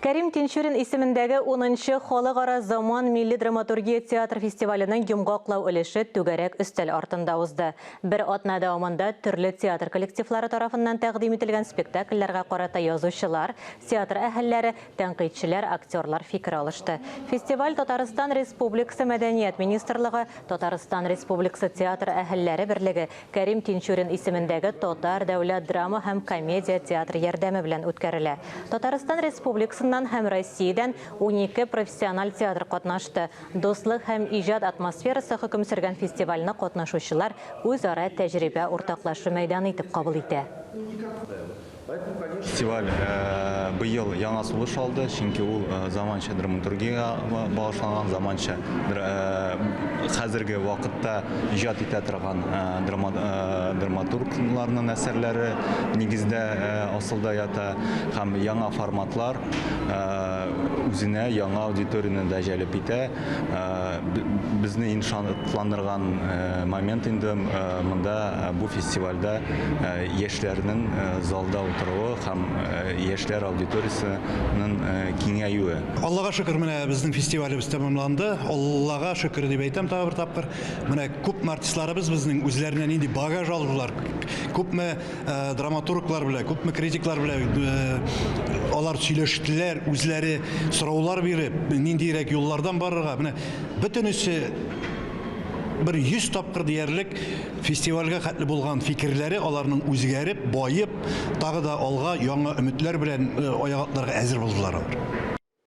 Кәрим Тинчурин исемендәге 10-нчы Халыкара заман милли драматургия театр фестиваленең йомгаклау өлеше түгәрәк өстәл артында узды. Бер атна дәвамында төрле театр коллективлары тарафыннан тәкъдим ителгән спектакльләргә карата язучылар, театр әһелләре, тәнкыйтьчеләр, актерлар фикер алышты. Фестиваль Татарстан Республикасы Мәдәният министрлыгы, Татарстан Республикасы театр әһелләре берлеге, Кәрим Тинчурин исемендәге Татар дәүләт драма һәм комедия театры ярдәме белән үткәрелә. Татарстан Республикасыннан һәм Россиядән 12 профессиональ театр катнашты. Дуслык һәм иҗат атмосферасы хөкем сөргән фестивальне катнашучылар үзара тәҗрибә уртаклашу мәйданы итеп кабул итә. Фестиваль быел яңа сулыш алды, чөнки ул заманча драматургияга багышланган, заманча хәзерге вакытта иҗат итә торган драматургларның әсәрләре нигездә асылда ята һәм яңа форматлар үзенә яңа аудиторияны да җәлеп итә. Безне иншатландырган момент инде монда бу фестивальдә яшьләрнең залда утыруы һәм яшьләр аудиториясының киңәюе. Аллага шөкер, менә безнең фестивалебез тәмамланды. Аллага шөкер дип әйтәм тагы бер тапкыр. Менә күп артистларыбыз безнең үзләреннән инде багаж алдылар. Күпме драматурглар белән, күпме критиклар белән алар сөйләштеләр, үзләре сораулар биреп, ниндирәк юллардан барырга. Менә бөтенесе bir 100 тапкыр диярлек фестивальгә хәтле булган фикерләре аларның үзгәреп, байып, тагы да алга яңа өметләр белән аяк атларга әзер булдылар.